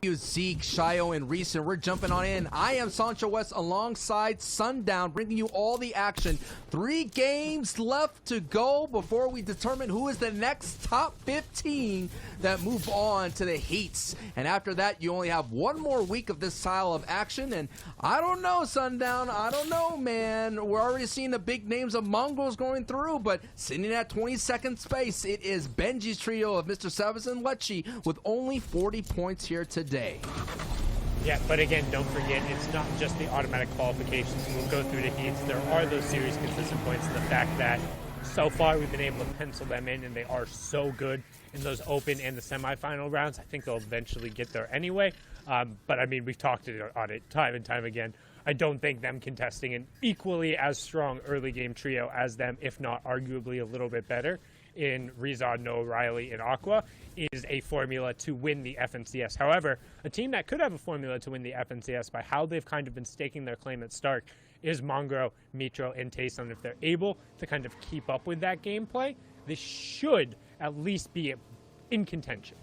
Zeke, Shio, and Reese, and we're jumping on in. I am Sancho West alongside Sundown, bringing you all the action. 3 games left to go before we determine who is the next top 15 that move on to the heats. And after that, you only have 1 more week of this style of action. And I don't know, Sundown. I don't know, man. We're already seeing the big names of Mongols going through, but sitting at 22nd space, it is Benji's trio of Mr. Savas and Lechi with only 40 points here today. Yeah, but again, don't forget, it's not just the automatic qualifications. We'll go through the heats. There are those series consistent points, and the fact that so far we've been able to pencil them in, and they are so good in those open and the semifinal rounds. I think they'll eventually get there anyway. But I mean, we've talked on it time and time again. I don't think them contesting an equally as strong early game trio as them, if not arguably a little bit better, in Rizad, Noah, Riley, and Aqua, is a formula to win the FNCS. However, a team that could have a formula to win the FNCS by how they've kind of been staking their claim at Stark is Mongro, Mitro, and Tayson. If they're able to kind of keep up with that gameplay, they should at least be in contention.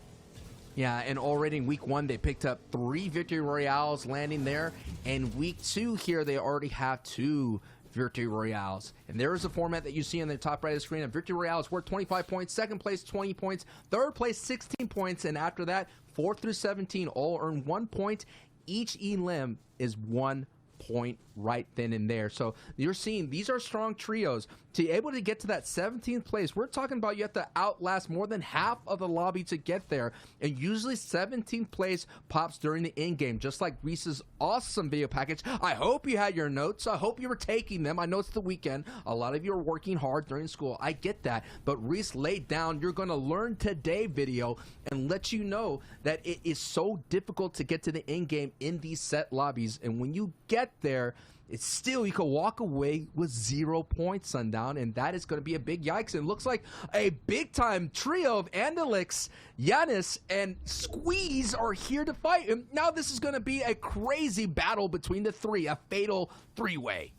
Yeah, and already in week 1, they picked up 3 victory royales landing there. And week 2 here, they already have 2 victory royales. And there is a format that you see on the top right of the screen. A victory royale is worth 25 points, second place 20 points, third place 16 points, and after that 4 through 17 all earn 1 point. Each elim is 1 point right then and there. So you're seeing these are strong trios. To be able to get to that 17th place, we're talking about you have to outlast more than half of the lobby to get there. And usually 17th place pops during the end game, just like Reese's awesome video package. I hope you had your notes. I hope you were taking them. I know it's the weekend. A lot of you are working hard during school. I get that. But Reese laid down, you're going to learn today video and let you know that it is so difficult to get to the end game in these set lobbies. And when you get there, it's still, you can walk away with 0 points, Sundown, and that is going to be a big yikes. And it looks like a big-time trio of Andalix, Yanis, and Squeeze are here to fight. And now this is going to be a crazy battle between the 3, a fatal 3-way.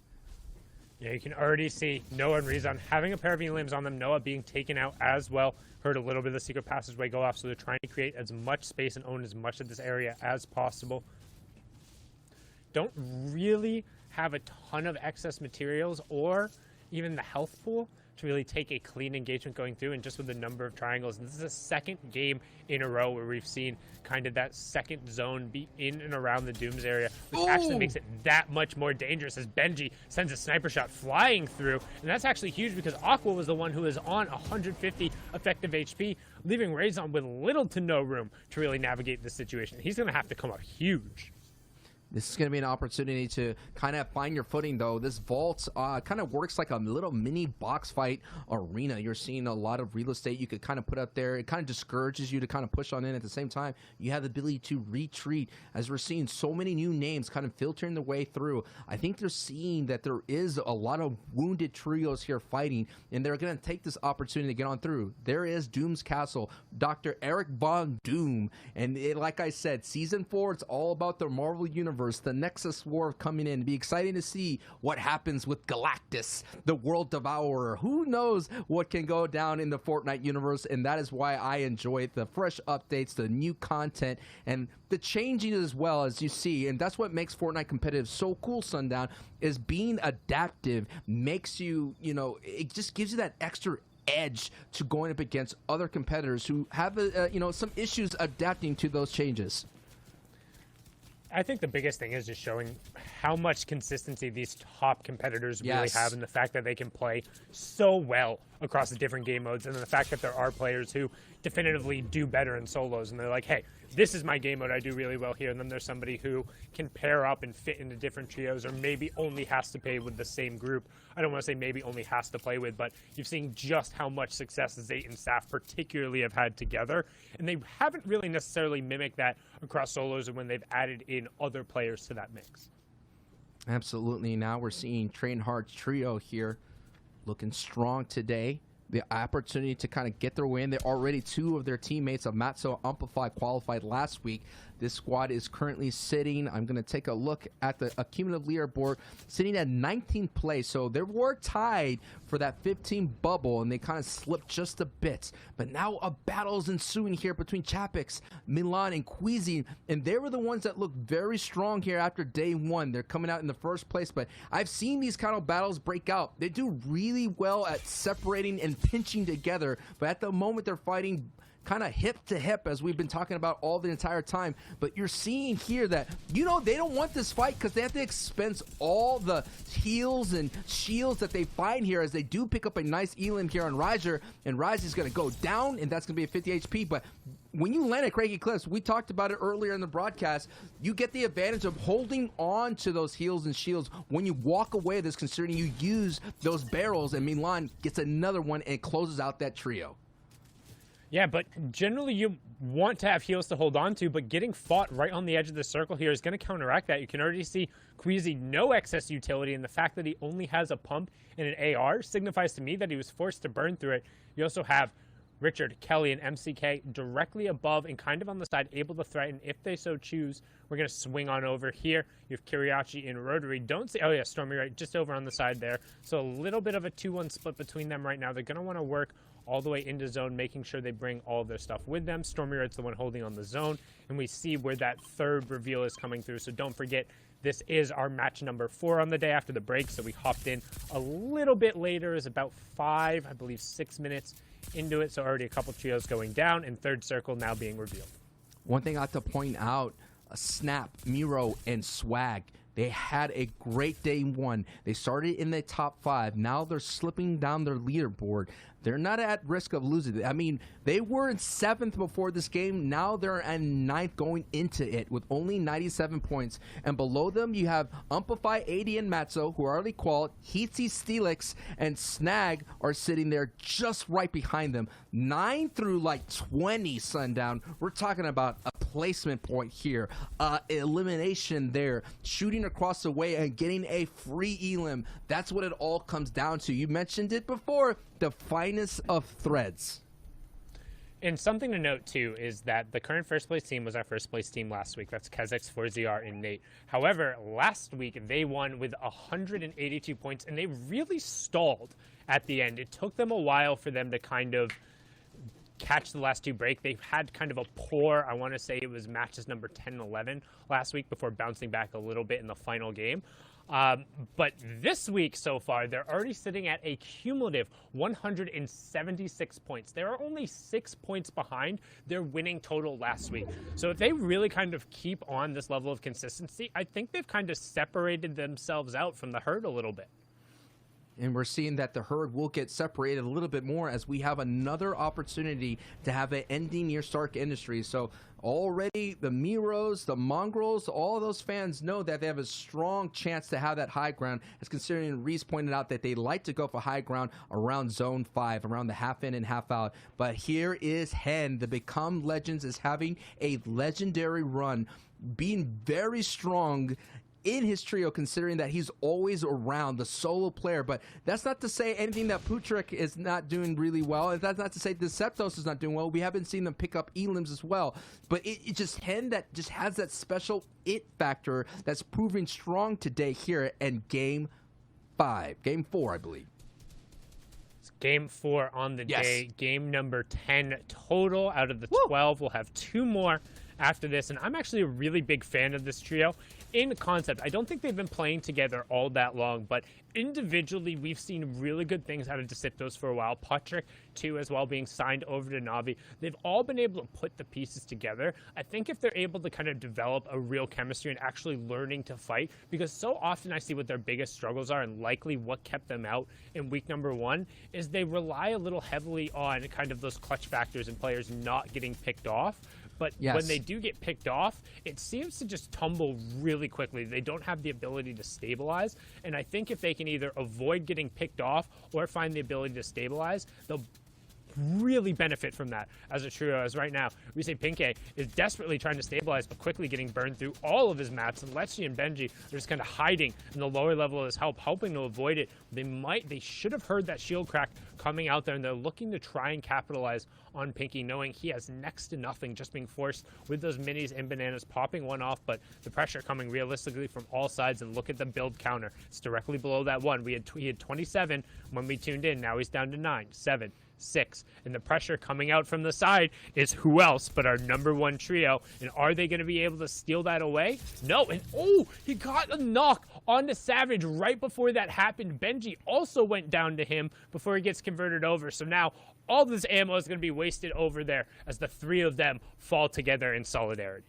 Yeah, you can already see Noah and Rizan having a pair of elims on them. Noah being taken out as well. Heard a little bit of the secret passageway go off, so they're trying to create as much space and own as much of this area as possible. Don't really have a ton of excess materials or even the health pool to really take a clean engagement going through, and just with the number of triangles. And this is the second game in a row where we've seen kind of that second zone be in and around the Dooms area, which actually makes it that much more dangerous as Benji sends a sniper shot flying through. And that's actually huge because Aqua was the one who is on 150 effective HP, leaving Razon with little to no room to really navigate this situation. He's going to have to come up huge. This is going to be an opportunity to kind of find your footing, though. This vault kind of works like a little mini box fight arena. You're seeing a lot of real estate you could kind of put up there. It kind of discourages you to kind of push on in. At the same time, you have the ability to retreat, as we're seeing so many new names kind of filtering their way through. I think they're seeing that there is a lot of wounded trios here fighting, and they're going to take this opportunity to get on through. There is Doom's Castle, Dr. Eric Von Doom. And like I said, Season 4, it's all about the Marvel Universe. The Nexus War coming in. It'd be exciting to see what happens with Galactus, the World Devourer. Who knows what can go down in the Fortnite universe, and that is why I enjoy the fresh updates, the new content, and the changing as well, as you see. And that's what makes Fortnite competitive so cool, Sundown, is being adaptive makes you, it just gives you that extra edge to going up against other competitors who have, some issues adapting to those changes. I think the biggest thing is just showing how much consistency these top competitors really have, and the fact that they can play so well across the different game modes, and then the fact that there are players who definitively do better in solos, and they're like, hey, this is my game mode, I do really well here, and then there's somebody who can pair up and fit into different trios, or maybe only has to play with the same group. I don't want to say maybe only has to play with, but you've seen just how much success Zayt and Saf particularly have had together, and they haven't really necessarily mimicked that across solos or when they've added in other players to that mix. Absolutely. Now we're seeing Train Hard's trio here looking strong today. the opportunity to kind of get their way in. They're already two of their teammates of Matzo Amplify qualified last week. This squad is currently sitting, I'm going to take a look at the cumulative leaderboard, sitting at 19th place. So they were tied for that 15 bubble, and they kind of slipped just a bit. But now a battle is ensuing here between Chapix, Milan, and Queasy, and they were the ones that looked very strong here after day one. They're coming out in the first place, but I've seen these kind of battles break out. They do really well at separating and pinching together, but at the moment they're fighting kind of hip to hip, as we've been talking about all the entire time. But you're seeing here that, you know, they don't want this fight because they have to expense all the heals and shields that they find here, as they do pick up a nice elim here on Riser, and Riser is going to go down, and that's going to be a 50 HP. But when you land at Craigie Cliffs, we talked about it earlier in the broadcast, you get the advantage of holding on to those heals and shields when you walk away. This considering you use those barrels, and Milan gets another one and closes out that trio. Yeah, but generally you want to have heals to hold on to, but getting fought right on the edge of the circle here is going to counteract that. You can already see Queasy no excess utility, and the fact that he only has a pump and an AR signifies to me that he was forced to burn through it. You also have Richard, Kelly, and MCK directly above and kind of on the side, able to threaten if they so choose. We're going to swing on over here. You have Kiriachi and Rotary. Don't see, oh yeah, Stormy right just over on the side there. So a little bit of a 2-1 split between them right now. They're going to want to work all the way into zone, making sure they bring all of their stuff with them. Stormy Right's the one holding on the zone, and we see where that third reveal is coming through. So don't forget, this is our match number 4 on the day after the break. So we hopped in a little bit later, is about 5, I believe 6 minutes into it. So already a couple trios going down, and third circle now being revealed. One thing I have to point out, Snap, Miro, and Swag, they had a great day one. They started in the top 5. Now they're slipping down their leaderboard. They're not at risk of losing. I mean, they were in 7th before this game. Now they're at 9th going into it with only 97 points. And below them, you have Amplify, 80, and Matzo, who are already qualified. Heatsy, Steelix, and Snag are sitting there just right behind them. 9 through like 20 Sundown. We're talking about a placement point here. Elimination there. Shooting across the way and getting a free elim. That's what it all comes down to. You mentioned it before. The finest of threads. And something to note, too, is that the current first place team was our first place team last week. That's Kazix, 4ZR, and Nate. However, last week they won with 182 points, and they really stalled at the end. It took them a while for them to kind of catch the last 2 break. They've had kind of a poor, I want to say it was matches number 10 and 11 last week before bouncing back a little bit in the final game. But this week so far, they're already sitting at a cumulative 176 points. They are only 6 points behind their winning total last week. So if they really kind of keep on this level of consistency, I think they've kind of separated themselves out from the herd a little bit. And we're seeing that the herd will get separated a little bit more as we have another opportunity to have an ending near Stark Industries. So already the Miros, the Mongrels, all of those fans know that they have a strong chance to have that high ground, as considering Reese pointed out that they like to go for high ground around zone 5, around the half in and half out. But here is Hen. The Become Legends is having a legendary run, being very strong in his trio, considering that he's always around the solo player. But that's not to say anything that Putrick is not doing really well, and that's not to say Deceptos is not doing well. We haven't seen them pick up elims as well, but it just Hen that just has that special it factor that's proving strong today here in game 4, I believe. It's game 4 on the day, game number 10 total out of the 12. We'll have 2 more after this, and I'm actually a really big fan of this trio. In concept, I don't think they've been playing together all that long, but individually, we've seen really good things out of Deceptos for a while. Patrick, too, as well, being signed over to Navi. They've all been able to put the pieces together. I think if they're able to kind of develop a real chemistry and actually learning to fight, because so often I see what their biggest struggles are, and likely what kept them out in week number 1, is they rely a little heavily on kind of those clutch factors and players not getting picked off. But when they do get picked off, it seems to just tumble really quickly. They don't have the ability to stabilize. And I think if they can either avoid getting picked off or find the ability to stabilize, they'll really benefit from that as a trio, as right now we say Pinkay is desperately trying to stabilize but quickly getting burned through all of his mats, and Lexi and Benji are just kind of hiding in the lower level of his help, hoping to avoid it. They should have heard that shield crack coming out there, and they're looking to try and capitalize on Pinky, knowing he has next to nothing, just being forced with those minis and bananas, popping one off, but the pressure coming realistically from all sides. And look at the build counter. It's directly below that one. He had 27 when we tuned in. Now he's down to 9, 7, 6, and the pressure coming out from the side is who else but our number one trio. And are they going to be able to steal that away? No. And he got a knock onto Savage right before that happened. Benji also went down to him before he gets converted over. So now all this ammo is going to be wasted over there as the three of them fall together in solidarity.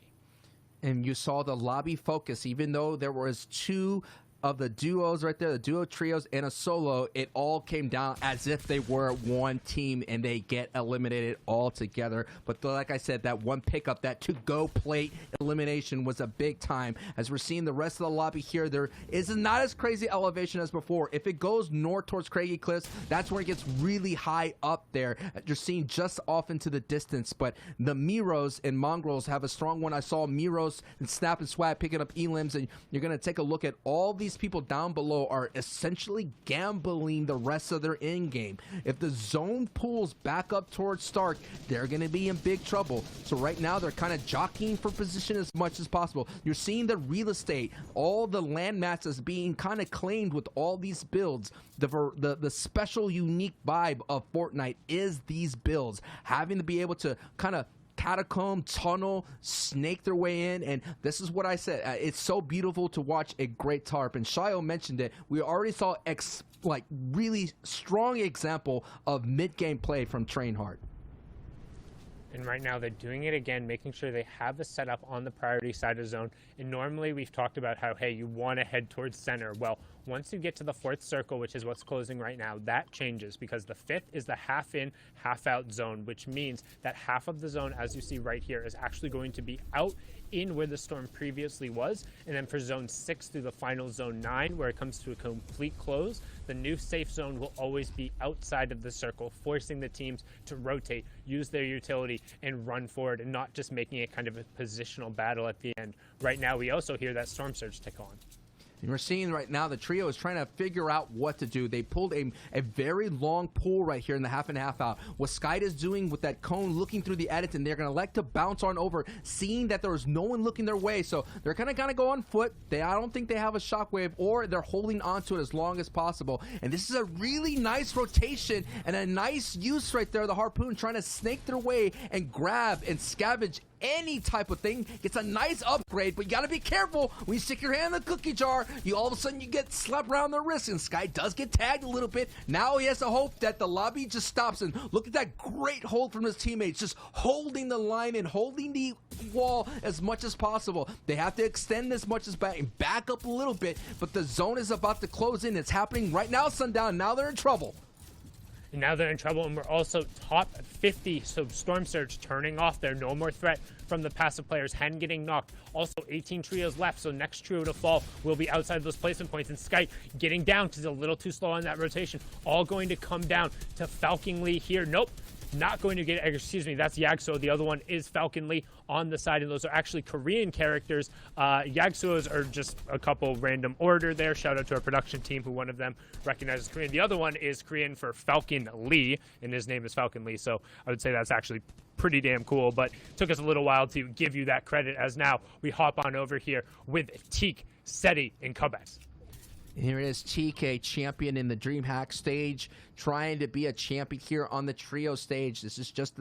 And you saw the lobby focus, even though there was two of the duos right there, the duo trios and a solo, it all came down as if they were one team and they get eliminated all together. But like I said, that one pickup, that to-go plate elimination was a big time. As we're seeing the rest of the lobby here, there is not as crazy elevation as before. If it goes north towards Craggy Cliffs, that's where it gets really high up there. You're seeing just off into the distance. But the Miros and Mongrels have a strong one. I saw Miros and Snap and Swag picking up elims, and you're going to take a look at all these people down below are essentially gambling the rest of their end game. If the zone pulls back up towards Stark, they're going to be in big trouble. So right now they're kind of jockeying for position as much as possible. You're seeing the real estate, all the land masses being kind of claimed with all these builds. The special unique vibe of Fortnite is these builds, having to be able to kind of catacomb, tunnel, snake their way in, and this is what I said. It's so beautiful to watch a great TARP, and Shio mentioned it. We already saw really strong example of mid-game play from Trainhard. And right now they're doing it again, making sure they have the setup on the priority side of zone. And normally we've talked about how, hey, you want to head towards center. Well, once you get to the fourth circle, which is what's closing right now, that changes because the fifth is the half in, half out zone, which means that half of the zone, as you see right here, is actually going to be out in where the storm previously was. And then for zone 6 through the final zone 9, where it comes to a complete close, the new safe zone will always be outside of the circle, forcing the teams to rotate, use their utility, and run forward, and not just making it kind of a positional battle at the end. Right now, we also hear that storm surge tick on. And we're seeing right now the trio is trying to figure out what to do. They pulled a very long pull right here in the half and half out. What Skype is doing with that cone, looking through the edits, and they're going to like to bounce on over, seeing that there was no one looking their way. So they're kind of go on foot. I don't think they have a shockwave, or they're holding onto it as long as possible. And this is a really nice rotation and a nice use right there. The Harpoon trying to snake their way and grab and scavenge any type of thing. Gets a nice upgrade, but you got to be careful when you stick your hand in the cookie jar. All of a sudden you get slapped around the wrist, and Sky does get tagged a little bit. Now he has to hope that the lobby just stops, and look at that great hold from his teammates, just holding the line and holding the wall as much as possible. They have to extend as much as back up a little bit, but the zone is about to close in. It's happening right now, Sundown. Now they're in trouble. And now they're in trouble, and we're also top 50, so Storm Surge turning off there. No more threat from the passive players. Hen getting knocked. Also 18 trios left, so next trio to fall will be outside those placement points. And Skype getting down because he's a little too slow on that rotation. All going to come down to Falcon Lee here. Nope. Not going to get, excuse me, that's Yagso. The other one is Falcon Lee on the side, and those are actually Korean characters. Yagso's are just a couple random order there. Shout out to our production team, who one of them recognizes Korean. The other one is Korean for Falcon Lee, and his name is Falcon Lee, so I would say that's actually pretty damn cool, but took us a little while to give you that credit, as now we hop on over here with Teak, Seti, and Cubas. Here it is, TK, champion in the DreamHack stage, trying to be a champion here on the trio stage. This is just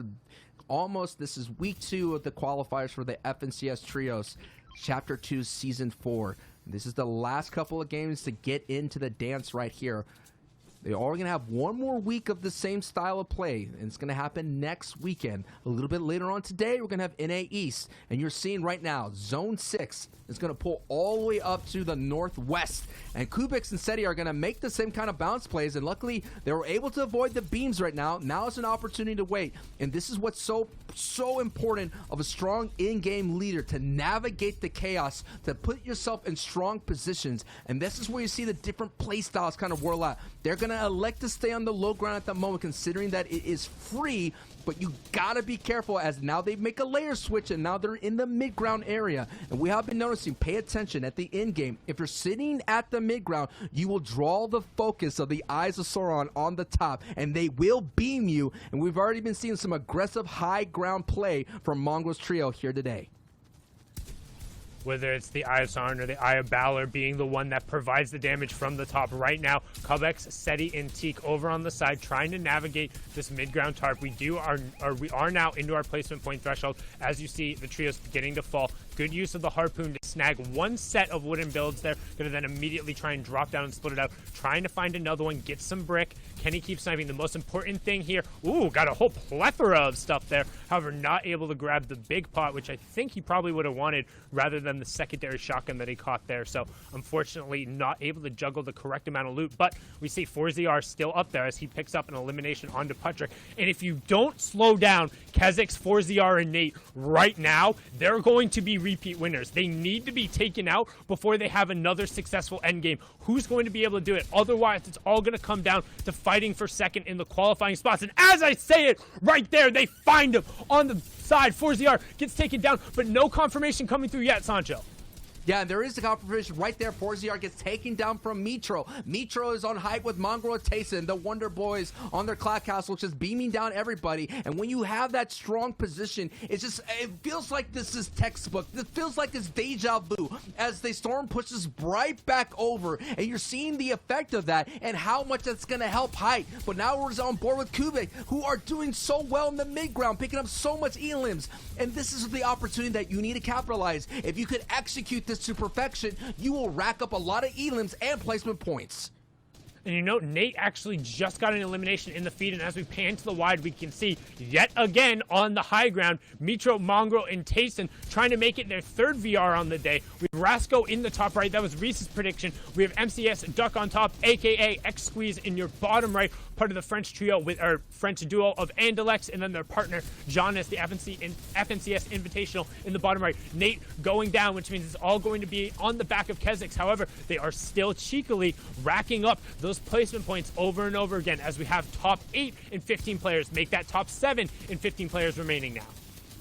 this is week 2 of the qualifiers for the FNCS trios, chapter 2, season 4. This is the last couple of games to get into the dance right here. They are going to have one more week of the same style of play, and it's going to happen next weekend. A little bit later on today, we're going to have NA East, and you're seeing right now, Zone 6 is going to pull all the way up to the northwest, and Kubix and Seti are going to make the same kind of bounce plays, and luckily, they were able to avoid the beams right now. Now is an opportunity to wait, and this is what's so important of a strong in-game leader, to navigate the chaos, to put yourself in strong positions, and this is where you see the different play styles kind of whirl out. They're going to to elect to stay on the low ground at the moment, considering that it is free. But you gotta be careful, as now they make a layer switch and now they're in the mid ground area. And we have been noticing, pay attention at the end game. If you're sitting at the mid ground, you will draw the focus of the eyes of Sauron on the top, and they will beam you. And we've already been seeing some aggressive high ground play from Mongrel's trio here today. Whether it's the Eye of Sauron or the Eye of Balor being the one that provides the damage from the top right now. Kubex, Seti, and Teak over on the side trying to navigate this mid-ground tarp. We are now into our placement point threshold. As you see, the trio's beginning to fall. Good use of the harpoon to snag one set of wooden builds there. Gonna then immediately try and drop down and split it out. Trying to find another one, get some brick. Can he keep sniping? The most important thing here, ooh, got a whole plethora of stuff there. However, not able to grab the big pot, which I think he probably would have wanted rather than the secondary shotgun that he caught there. So unfortunately not able to juggle the correct amount of loot. But we see 4ZR still up there as he picks up an elimination onto Patrick. And if you don't slow down Kezix, 4ZR, and Nate right now, they're going to be repeat winners. They need to be taken out before they have another successful endgame. Who's going to be able to do it? Otherwise, it's all going to come down to fighting for second in the qualifying spots. And as I say it, right there, they find him on the side. 4ZR gets taken down, but no confirmation coming through yet, Sancho. Yeah, and there is the confirmation right there. 4ZR gets taken down from Mitro. Mitro is on height with Mongrel and Tayson, the Wonder Boys on their cloud castle, just beaming down everybody. And when you have that strong position, it feels like this is textbook. It feels like it's deja vu as the storm pushes right back over, and you're seeing the effect of that and how much that's going to help height. But now we're on board with Kubik, who are doing so well in the mid ground, picking up so much elims. And this is the opportunity that you need to capitalize. If you could execute this to perfection, you will rack up a lot of elims and placement points. And you know, Nate actually just got an elimination in the feed, and as we pan to the wide, we can see yet again on the high ground, Mitro, Mongrel, and Tayson trying to make it their third VR on the day. We have Rasco in the top right. That was Reese's prediction. We have MCS Duck on top, aka X Squeeze in your bottom right, part of the French trio with our French duo of Andalex, and then their partner Jonas, the FNCS Invitational in the bottom right. Nate going down, which means it's all going to be on the back of Kezix. However, they are still cheekily racking up those placement points over and over again as we have top 8 in 15 players make that top 7 in 15 players remaining now.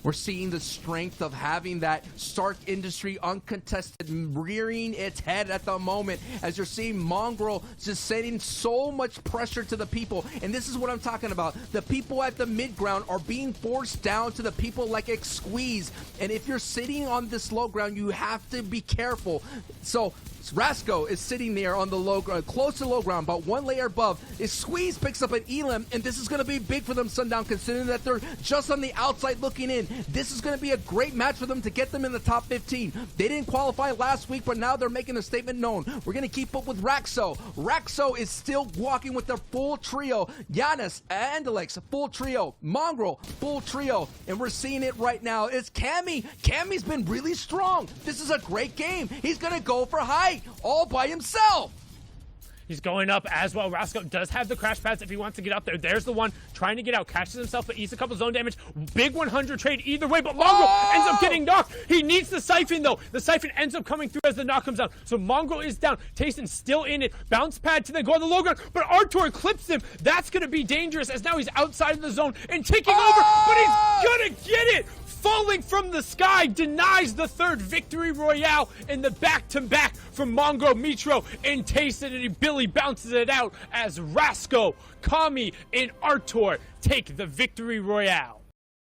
We're seeing the strength of having that Stark Industry uncontested rearing its head at the moment, as you're seeing Mongrel just sending so much pressure to the people. And this is what I'm talking about. The people at the mid ground are being forced down to the people like X Squeeze. And if you're sitting on this low ground, you have to be careful. So Rasco is sitting there on the low ground, close to low ground, about one layer above. If Squeeze picks up an elim, and this is going to be big for them, Sundown, considering that they're just on the outside looking in. This is going to be a great match for them to get them in the top 15. They didn't qualify last week, but now they're making a statement known. We're going to keep up with Raxo. Raxo is still walking with their full trio. Giannis, Andalex, full trio. Mongrel, full trio. And we're seeing it right now. It's Cammy. Cammy's been really strong. This is a great game. He's going to go for height all by himself. He's going up as well. Rasco does have the crash pads if he wants to get up there. There's the one trying to get out. Catches himself, but eats a couple zone damage. Big 100 trade either way, but Mongrel ends up getting knocked. He needs the Siphon, though. The Siphon ends up coming through as the knock comes out. So Mongrel is down. Tayson's still in it. Bounce pad to the goal of the low ground, but Artur clips him. That's going to be dangerous as now he's outside of the zone and taking over, but he's going to get it. Falling from the sky denies the third victory royale in the back-to-back from Mongrel, Mitro, and Tayson, and Billy bounces it out as Rasco, Kami, and Artur take the victory royale.